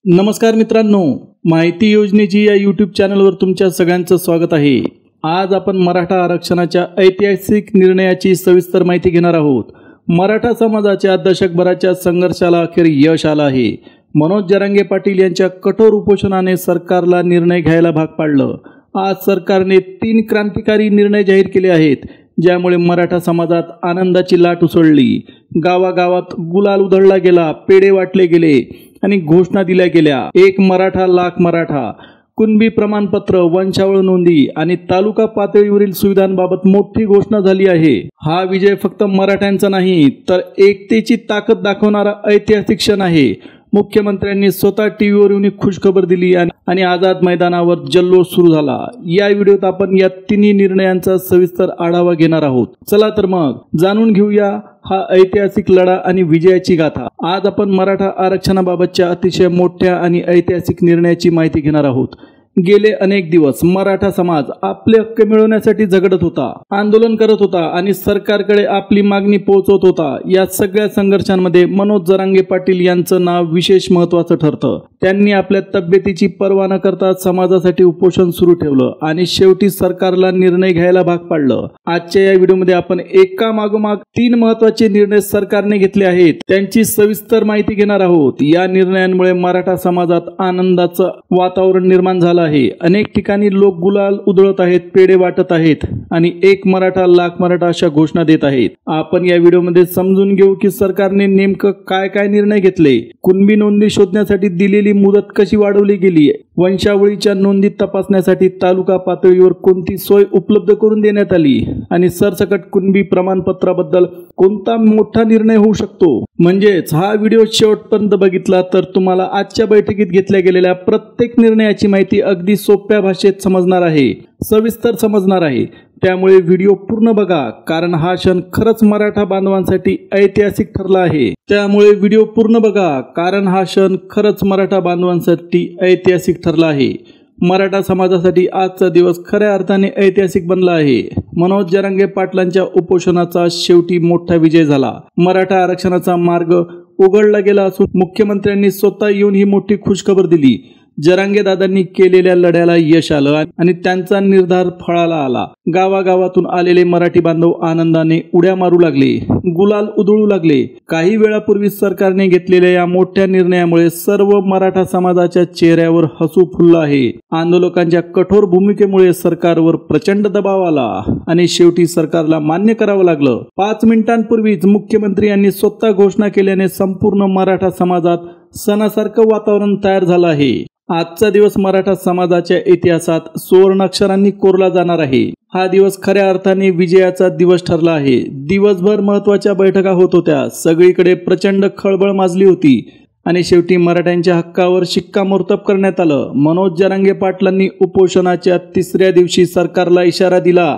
नमस्कार मित्रांनो, माहिती योजनेची या यूट्यूब चॅनलवर तुमच्या सगळ्यांचं स्वागत आहे। आज आपण मराठा आरक्षणाच्या ऐतिहासिक निर्णयाची सविस्तर माहिती घेणार आहोत। मराठा समाजाच्या दशकभराच्या संघर्षाला अखेर यश आलं आहे। मनोज जरांगे पाटील यांच्या कठोर उपोषणाने सरकारला निर्णय घ्यायला भाग पाडलं। आज सरकारने 3 क्रांतिकारी निर्णय जाहीर केले आहेत, ज्यामुळे मराठा समाजात आनंदाची लाट उसळली। गावागावात गुलाल उधळला गेला, पेढे वाटले गेले आणि घोषणा दिल्या गेल्या। एक मराठा लाख मराठा, कुणबी प्रमाणपत्र, वंशावळ नोंदी आणि तालुका पातळीवरील सुविधांबाबत मोठी घोषणा झाली आहे। हा विजय फक्त मराठ्यांचा नाही, तर एकतेची ताकद दाखवणारा ऐतिहासिक क्षण आहे। मुख्यमंत्र्यांनी स्वतः टीव्हीवर येऊन खुशखबर दिली आणि आझाद मैदानावर जल्लोष सुरू झाला। या व्हिडिओत आपण या तिन्ही निर्णयांचा सविस्तर आढावा घेणार आहोत। चला तर मग जाणून घेऊया हा ऐतिहासिक लढा आणि विजयाची गाथा। आज आपण मराठा आरक्षणाबाबतच्या अतिशय मोठ्या आणि ऐतिहासिक निर्णयाची माहिती घेणार आहोत। गेले अनेक दिवस मराठा समाज आपले हक्क मिळवण्यासाठी झगडत होता, आंदोलन करत होता आणि सरकारकडे आपली मागणी पोहोचवत होता। या सगळ्या संघर्षांमध्ये मनोज जरांगे पाटील यांचं नाव विशेष महत्त्वाचं ठरतं। त्यांनी आपल्या तब्येतीची पर्वा न करता समाजासाठी उपोषण सुरू ठेवलं आणि शेवटी सरकारला निर्णय घ्यायला भाग पाडलं। आजच्या या व्हिडिओमध्ये आपण एका मागोमाग 3 महत्त्वाचे निर्णय सरकारने घेतले आहेत, त्यांची सविस्तर माहिती घेणार आहोत। या निर्णयांमुळे मराठा समाजात आनंदाचं वातावरण निर्माण झालं आहे। अनेक ठिकाणी लोक गुलाल उधळत आहेत, पेढे वाटत आहेत आणि एक मराठा लाख मराठा अशा घोषणा देत आहेत। आपण या व्हिडिओमध्ये समजून घेऊ की सरकारने नेमकं काय निर्णय घेतले, कुणबी नोंदी शोधण्यासाठी दिलेली मुदत कशी वाढवली गेली, वंशावळीच्या नोंदी तपासण्यासाठी तालुका पातळीवर कोणती सोय उपलब्ध करून देण्यात आली आणि सरसकट कुणबी प्रमाणपत्राबद्दल कोणता मोठा निर्णय होऊ शकतो। म्हणजेच हा व्हिडिओ शेवटपर्यंत बघितला तर तुम्हाला आजच्या बैठकीत घेतल्या गेलेल्या प्रत्येक निर्णयाची माहिती अगदी सोप्या भाषेत समजणार आहे, सविस्तर समजणार आहे। त्यामुळे व्हिडिओ पूर्ण बघा, कारण हा क्षण खरंच मराठा बांधवांसाठी ऐतिहासिक ठरला आहे। त्यामुळे व्हिडिओ पूर्ण बघा, कारण हा क्षण खरंच मराठा बांधवांसाठी ऐतिहासिक ठरला आहे। मराठा समाजासाठी आजचा दिवस खऱ्या अर्थाने ऐतिहासिक बनला आहे। मनोज जरांगे पाटलांच्या उपोषणाचा शेवटी मोठा विजय झाला। मराठा आरक्षणाचा मार्ग उघडला गेला असून मुख्यमंत्र्यांनी स्वतः येऊन ही मोठी खुशखबर दिली। जरांगे दादांनी केलेल्या लढ्याला यश आलं आणि त्यांचा निर्धार फळाला आला। गावागावातून आलेले मराठी बांधव आनंदाने उड्या मारू लागले, गुलाल उधळू लागले। काही वेळापूर्वी सरकारने घेतलेल्या या मोठ्या निर्णयामुळे सर्व मराठा समाजाच्या चेहऱ्यावर हसू फुललं आहे। आंदोलकांच्या कठोर भूमिकेमुळे सरकारवर प्रचंड दबाव आला आणि शेवटी सरकारला मान्य करावं लागलं। 5 मिनिटांपूर्वीच मुख्यमंत्री यांनी स्वतः घोषणा केल्याने संपूर्ण मराठा समाजात सणासारखं वातावरण तयार झालं आहे। आजचा दिवस मराठा समाजाच्या इतिहासात सुवर्णाक्षरांनी कोरला जाणार आहे। हा दिवस खऱ्या अर्थाने विजयाचा दिवस ठरला आहे। दिवसभर महत्त्वाच्या बैठका होत होत्या, सगळीकडे प्रचंड खळबळ माजली होती आणि शेवटी मराठ्यांच्या हक्कावर शिक्कामोर्तब करण्यात आलं। मनोज जरांगे पाटलांनी उपोषणाच्या 3ऱ्या दिवशी सरकारला इशारा दिला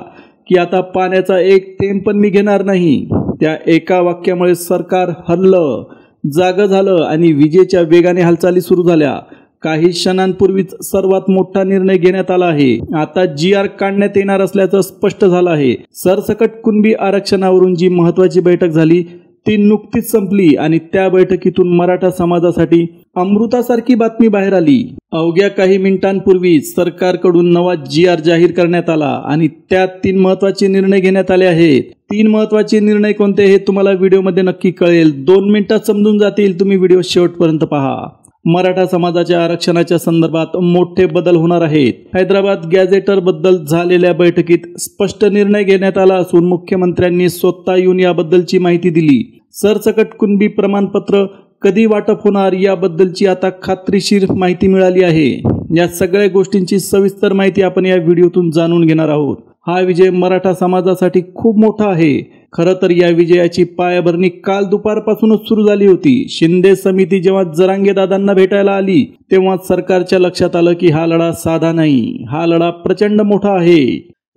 की आता पाण्याचा एक थेंब पण मी घेणार नाही। त्या एका वाक्यामुळे सरकार हललं, जागं झालं आणि विजेच्या वेगाने हालचाली सुरू झाल्या। काही क्षणांपूर्वीच सर्वात मोठा निर्णय घेण्यात आला आहे। आता GR काढण्यात येणार असल्याचं स्पष्ट झालं आहे। सरसकट कुणबी आरक्षणावरून जी महत्त्वाची बैठक झाली ती नुकतीच संपली आणि त्या बैठकीतून मराठा समाजासाठी अमृतासारखी बातमी बाहेर आली। अवघ्या काही मिनिटांपूर्वी सरकारकडून नवा GR जाहीर करण्यात आला आणि त्यात 3 महत्त्वाचे निर्णय घेण्यात आले आहेत। 3 महत्त्वाचे निर्णय कोणते हे तुम्हाला व्हिडिओमध्ये नक्की कळेल। 2 मिनिटात समजून जातील, तुम्ही व्हिडिओ शेवटपर्यंत पहा। मराठा समाजाच्या आरक्षणाच्या संदर्भात मोठे बदल होणार आहेत। हैदराबाद गॅझेटर बद्दल झालेल्या बैठकीत स्पष्ट निर्णय घेण्यात आला असून मुख्यमंत्र्यांनी स्वतः येऊन याबद्दलची माहिती दिली। सरसकट कुणबी प्रमाणपत्र कधी वाटप होणार याबद्दलची आता खात्रीशीर माहिती मिळाली आहे। या सगळ्या गोष्टींची सविस्तर माहिती आपण या व्हिडिओतून जाणून घेणार आहोत। हा विजय मराठा समाजासाठी खूप मोठा आहे। खरं तर या विजयाची पायाभरणी काल दुपारपासूनच सुरू झाली होती। शिंदे समिती जेव्हा जरांगे दादांना भेटायला आली तेव्हा सरकारच्या लक्षात आलं की हा लढा साधा नाही, हा लढा प्रचंड मोठा आहे।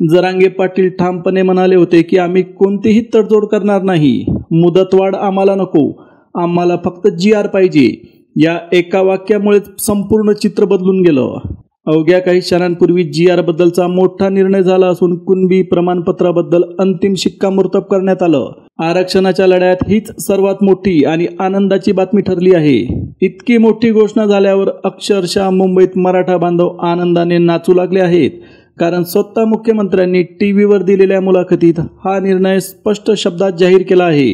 जरांगे पाटील ठामपणे म्हणाले होते की आम्ही कोणतीही तडजोड करणार नाही, मुदतवाढ आम्हाला नको, आम्हाला फक्त GR पाहिजे। या एका वाक्यामुळे संपूर्ण चित्र बदलून गेलं। अवघ्या काही क्षणांपूर्वी GR बद्दलचा मोठा निर्णय झाला असून कुणबी प्रमाणपत्राबद्दल अंतिम शिक्कामोर्तब करण्यात आलं। आरक्षणाच्या लढ्यात हीच सर्वात मोठी आणि आनंदाची बातमी ठरली आहे। इतकी मोठी घोषणा झाल्यावर अक्षरशः मुंबईत मराठा बांधव आनंदाने नाचू लागले आहेत. कारण स्वतः मुख्यमंत्र्यांनी टीव्हीवर दिलेल्या मुलाखतीत हा निर्णय स्पष्ट शब्दात जाहीर केला आहे.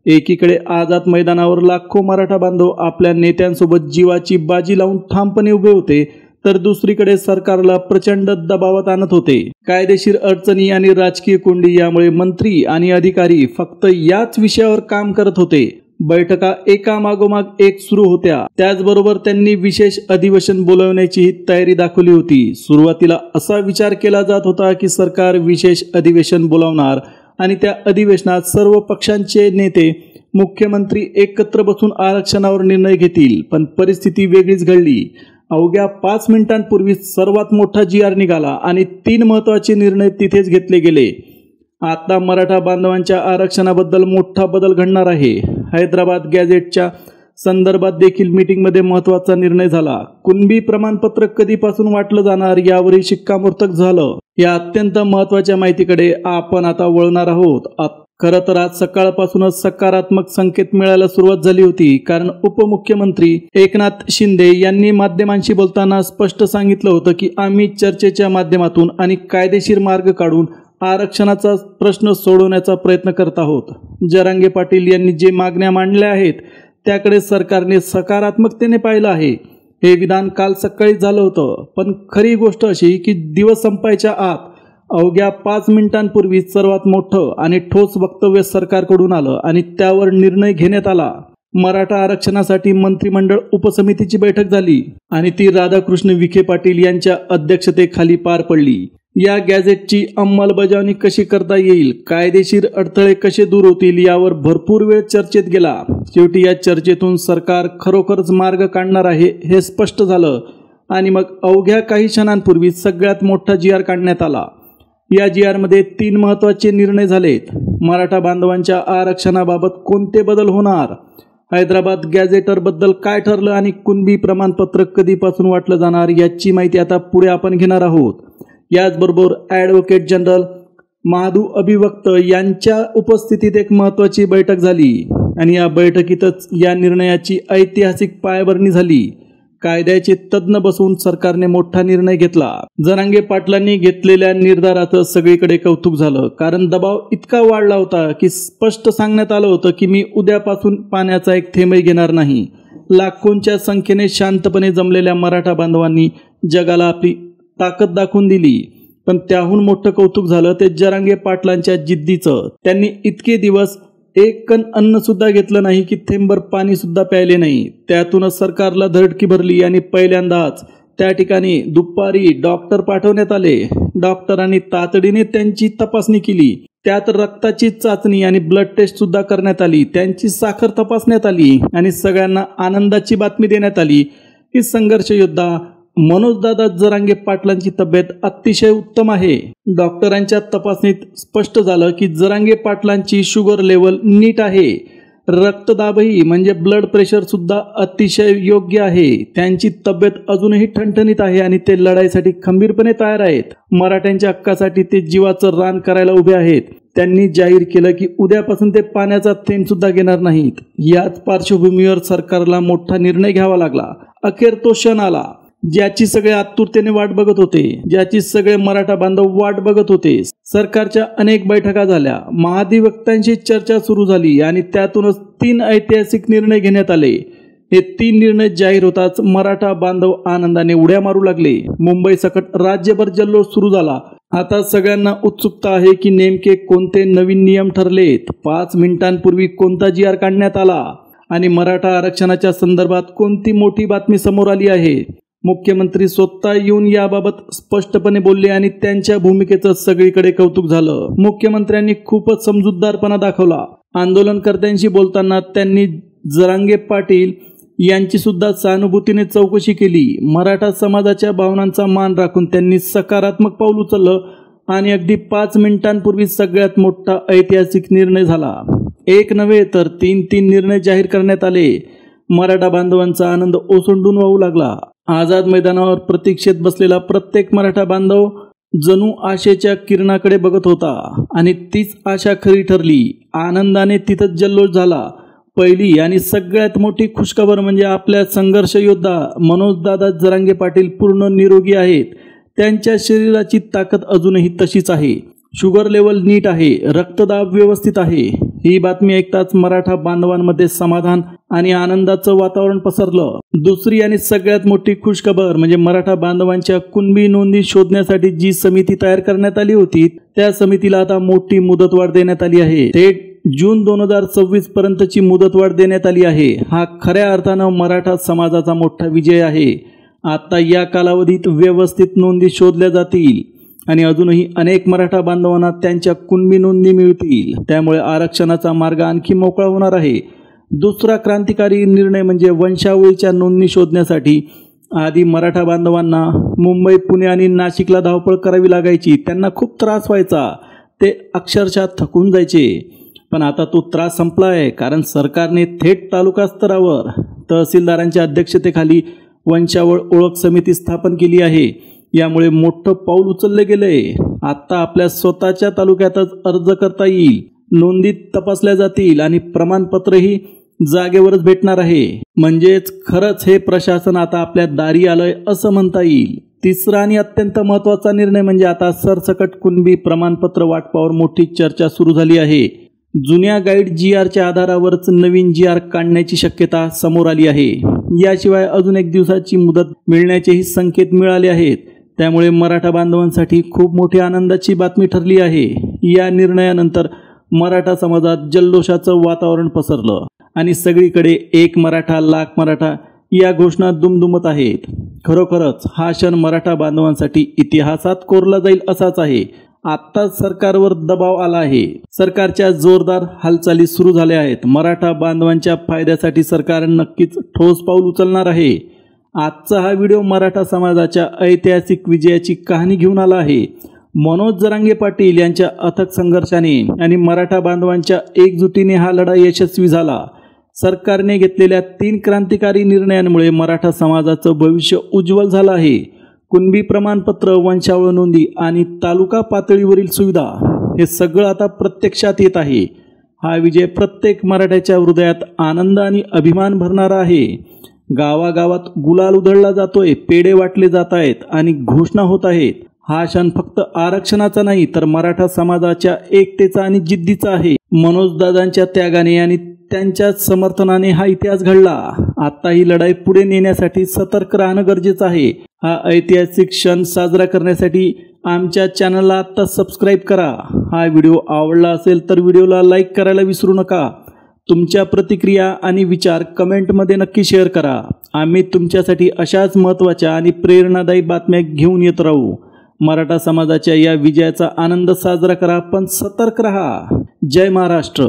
एकीकडे आझाद मैदानावर लाखो मराठा बांधव आपल्या नेत्यांसोबत जीवाची बाजी लावून ठामपणे उभे होते, तर दुसरीकडे सरकारला प्रचंड दबावात आणत होते. कायदेशीर अडचणी आणि राजकीय कोंडी यामुळे मंत्री आणि अधिकारी फक्त याच विषयावर काम करत होते. बैठका एकामागोमाग एक सुरू होत्या. त्याचबरोबर त्यांनी विशेष अधिवेशन बोलवण्याची तयारी दाखवली होती. सुरुवातीला असा विचार केला जात होता की सरकार विशेष अधिवेशन बोलावणार आणि त्या अधिवेशनात सर्व पक्षांचे नेते, मुख्यमंत्री एकत्र बसून आरक्षणावर निर्णय घेतील. पण परिस्थिती वेगळीच घडली. अवघ्या 5 मिनिटांपूर्वी सर्वात मोठा GR निघाला आणि 3 महत्त्वाचे निर्णय तिथेच घेतले गेले. आता मराठा बांधवांच्या आरक्षणाबद्दल मोठा बदल घडणार आहे. हैदराबाद गॅझेटच्या संदर्भात देखील मीटिंगमध्ये महत्त्वाचा निर्णय झाला. कुणबी प्रमाणपत्र कधीपासून वाटलं जाणार यावरही शिक्कामोर्तब झालं. या अत्यंत महत्त्वाच्या माहितीकडे आपण आता वळणार आहोत. खरं तर आज सकाळपासूनच सकारात्मक संकेत मिळायला सुरुवात झाली होती. कारण उपमुख्यमंत्री एकनाथ शिंदे यांनी माध्यमांशी बोलताना स्पष्ट सांगितलं होतं की आम्ही चर्चेच्या माध्यमातून आणि कायदेशीर मार्ग काढून आरक्षणाचा प्रश्न सोडवण्याचा प्रयत्न करत आहोत. जरांगे पाटील यांनी जे मागण्या मांडल्या आहेत त्याकडे सरकारने सकारात्मकतेने पाहिलं आहे. हे विधान काल सकाळी झालं होतं. पण खरी गोष्ट अशी की दिवस संपायच्या आत अवघ्या 5 मिनिटांपूर्वी सर्वात मोठं आणि ठोस वक्तव्य सरकारकडून आलं आणि त्यावर निर्णय घेण्यात आला. मराठा आरक्षणासाठी मंत्रिमंडळ उपसमितीची बैठक झाली आणि ती राधाकृष्ण विखे पाटील यांच्या अध्यक्षतेखाली पार पडली. या गॅझेटची अंमलबजावणी कशी करता येईल, कायदेशीर अडथळे कसे दूर होतील यावर भरपूर वेळ चर्चेत गेला. शेवटी या चर्चेतून सरकार खरोखरच मार्ग काढणार आहे हे स्पष्ट झालं आणि मग अवघ्या काही क्षणांपूर्वी सगळ्यात मोठा GR काढण्यात आला. या GR मध्ये 3 महत्त्वाचे निर्णय झालेत. मराठा बांधवांच्या आरक्षणाबाबत कोणते बदल होणार, हैदराबाद गॅझेटरबद्दल काय ठरलं आणि कुणबी प्रमाणपत्र कधीपासून वाटलं जाणार याची माहिती आता पुढे आपण घेणार आहोत. याचबरोबर ॲडव्होकेट जनरल महादू अभिवक्त यांच्या उपस्थितीत एक महत्त्वाची बैठक झाली आणि या बैठकीतच या निर्णयाची ऐतिहासिक पायभरणी झाली. कायद्याचे तज्ज्ञ बसवून सरकारने मोठा निर्णय घेतला. जरांगे पाटलांनी घेतलेल्या निर्धाराचं सगळीकडे कौतुक झालं. कारण दबाव इतका वाढला होता की स्पष्ट सांगण्यात आलं होतं की मी उद्यापासून पाण्याचा एक थेंबही घेणार नाही. लाखोंच्या संख्येने शांतपणे जमलेल्या मराठा बांधवांनी जगाला आपली ताकद दाखवून दिली. पण त्याहून मोठं कौतुक झालं ते जरांगे पाटलांच्या जिद्दीचं. त्यांनी इतके दिवस एक कण अन्न सुद्धा घेतलं नाही की थेंबर पाणी सुद्धा प्यायले नाही. त्यातूनच सरकारला धडकी भरली आणि पहिल्यांदाच त्या ठिकाणी दुपारी डॉक्टर पाठवण्यात आले. डॉक्टरांनी तातडीने त्यांची तपासणी केली. त्यात रक्ताची चाचणी आणि ब्लड टेस्ट सुद्धा करण्यात आली. त्यांची साखर तपासण्यात आली आणि सगळ्यांना आनंदाची बातमी देण्यात आली की संघर्ष योद्धा मनोजदादा जरांगे पाटलांची तब्येत अतिशय उत्तम आहे. डॉक्टरांच्या तपासणीत स्पष्ट झालं की जरांगे पाटलांची शुगर लेवल नीट आहे. रक्तदाबही म्हणजे ब्लड प्रेशर सुद्धा अतिशय योग्य आहे. त्यांची तब्येत अजूनही ठणठणीत आहे आणि ते लढाईसाठी खंबीरपणे तयार आहेत. मराठ्यांच्या हक्कासाठी ते जीवाचं रान करायला उभे आहेत. त्यांनी जाहीर केलं की उद्यापासून ते पाण्याचा थेंब सुद्धा घेणार नाहीत. याच पार्श्वभूमीवर सरकारला मोठा निर्णय घ्यावा लागला. अखेर तो क्षण आला ज्याची सगळे आतुरतेने वाट बघत होते, ज्याची सगळे मराठा बांधव वाट बघत होते. सरकारच्या अनेक बैठका झाल्या, महाधिवक्त्यांशी चर्चा सुरू झाली आणि त्यातूनच 3 ऐतिहासिक निर्णय घेण्यात आले. हे 3 निर्णय जाहीर होताच मराठा बांधव आनंदाने उड्या मारू लागले. मुंबई सकट राज्यभर जल्लोष सुरू झाला. आता सगळ्यांना उत्सुकता आहे की नेमके कोणते नवीन नियम ठरलेत, 5 मिनिटांपूर्वी कोणता GR काढण्यात आला आणि मराठा आरक्षणाच्या संदर्भात कोणती मोठी बातमी समोर आली आहे. मुख्यमंत्री स्वतः येऊन याबाबत स्पष्टपणे बोलले आणि त्यांच्या भूमिकेचं सगळीकडे कौतुक झालं. मुख्यमंत्र्यांनी खूपच समजूतदारपणा दाखवला. आंदोलनकर्त्यांशी बोलताना त्यांनी जरांगे पाटील यांची सुद्धा सहानुभूतीने चौकशी केली. मराठा समाजाच्या भावनांचा मान राखून त्यांनी सकारात्मक पाऊल उचललं आणि अगदी 5 मिनिटांपूर्वी सगळ्यात मोठा ऐतिहासिक निर्णय झाला. एक नव्हे तर 3 निर्णय जाहीर करण्यात आले. मराठा बांधवांचा आनंद ओसंडून वाहू लागला. आझाद मैदानावर प्रतीक्षेत बसलेला प्रत्येक मराठा बांधव जणू आशेच्या किरणाकडे बघत होता आणि तीच आशा खरी ठरली. आनंदाने तिथंच जल्लोष झाला. पहिली आणि सगळ्यात मोठी खुशखबर म्हणजे आपल्या संघर्ष योद्धा मनोजदादा जरांगे पाटील पूर्ण निरोगी आहेत. त्यांच्या शरीराची ताकद अजूनही तशीच आहे. शुगर लेवल नीट आहे, रक्तदाब व्यवस्थित आहे. ही बातमी ऐकताच मराठा बांधवांमध्ये समाधान आणि आनंदाचं वातावरण पसरलं. दुसरी आणि सगळ्यात मोठी खुशखबर म्हणजे मराठा बांधवांच्या कुणबी नोंदी शोधण्यासाठी जी समिती तयार करण्यात आली होती त्या समितीला आता मोठी मुदतवाढ देण्यात आली आहे. थेट जून 2026 पर्यंतची मुदतवाढ देण्यात आली आहे. हा खऱ्या अर्थानं मराठा समाजाचा मोठा विजय आहे. आता या कालावधीत व्यवस्थित नोंदी शोधल्या जातील आणि अजूनही अनेक मराठा बांधवांना त्यांच्या कुणबी नोंदी मिळतील. त्यामुळे आरक्षणाचा मार्ग आणखी मोकळा होणार आहे. दुसरा क्रांतिकारी निर्णय म्हणजे वंशावळीच्या नोंदणी शोधण्यासाठी आधी मराठा बांधवांना मुंबई, पुणे आणि नाशिकला धावपळ करावी लागायची. त्यांना खूप त्रास व्हायचा, ते अक्षरशः थकून जायचे. पण आता तो त्रास संपला आहे, कारण सरकारने थेट तालुका स्तरावर तहसीलदारांच्या अध्यक्षतेखाली वंशावळ ओळख समिती स्थापन केली आहे. यामुळे मोठं पाऊल उचलले गेले. आता आपल्या स्वतःच्या तालुक्यातच अर्ज करता येईल, नोंदी तपासल्या जातील आणि प्रमाणपत्रही जागेवरच भेटणार आहे. म्हणजेच खरंच हे प्रशासन आता आपल्या दारी आलंय असं म्हणता येईल. तिसरा आणि अत्यंत महत्त्वाचा निर्णय म्हणजे आता सरसकट कुणबी प्रमाणपत्र वाटपावर मोठी चर्चा सुरू झाली आहे. जुन्या गाईड GRच्या आधारावरच नवीन GR काढण्याची शक्यता समोर आली आहे. याशिवाय अजून 1 दिवसाची मुदत मिळण्याचेही संकेत मिळाले आहेत. त्यामुळे मराठा बांधवांसाठी खूप मोठी आनंदाची बातमी ठरली आहे. या निर्णयानंतर मराठा समाजात जल्लोषाचं वातावरण पसरलं आणि सगळीकडे एक मराठा लाख मराठा या घोषणा दुमदुमत आहेत. खरोखरच हा क्षण मराठा बांधवांसाठी इतिहासात कोरला जाईल असाच आहे. आत्ताच सरकारवर दबाव आला आहे. सरकारच्या जोरदार हालचाली सुरू झाल्या आहेत. मराठा बांधवांच्या फायद्यासाठी सरकार नक्कीच ठोस पाऊल उचलणार आहे. आजचा हा व्हिडिओ मराठा समाजाच्या ऐतिहासिक विजयाची कहाणी घेऊन आला आहे. मनोज जरांगे पाटील यांच्या अथक संघर्षाने आणि मराठा बांधवांच्या एकजुटीने हा लढा यशस्वी झाला. सरकारने घेतलेल्या 3 क्रांतिकारी निर्णयांमुळे मराठा समाजाचं भविष्य उज्ज्वल झालं आहे. कुणबी प्रमाणपत्र, वंशावळ नोंदी आणि तालुका पातळीवरील सुविधा हे सगळं आता प्रत्यक्षात येत आहे. हा विजय प्रत्येक मराठ्याच्या हृदयात आनंद आणि अभिमान भरणारा आहे. गावागावात गुलाल उधळला जातोय, पेढे वाटले जात आहेत आणि घोषणा होत आहेत. हा क्षण फक्त आरक्षणाचा नाही तर मराठा समाजाच्या एकतेचा आणि जिद्दीचा आहे. मनोजदादांच्या त्यागाने आणि त्यांच्या समर्थनाने हा इतिहास घडला. आता ही लढाई पुढे नेण्यासाठी सतर्क राहणं गरजेचं आहे. हा ऐतिहासिक क्षण साजरा करण्यासाठी आमच्या चॅनलला आत्ता सबस्क्राईब करा. हा व्हिडिओ आवडला असेल तर व्हिडिओला लाईक करायला विसरू नका. तुमच्या प्रतिक्रिया आणि विचार कमेंटमध्ये नक्की शेअर करा. आम्ही तुमच्यासाठी अशाच महत्त्वाच्या आणि प्रेरणादायी बातम्या घेऊन येत राहू. मराठा समाजाच्या या विजयाचा आनंद साजरा करा, पण सतर्क रहा. जय महाराष्ट्र.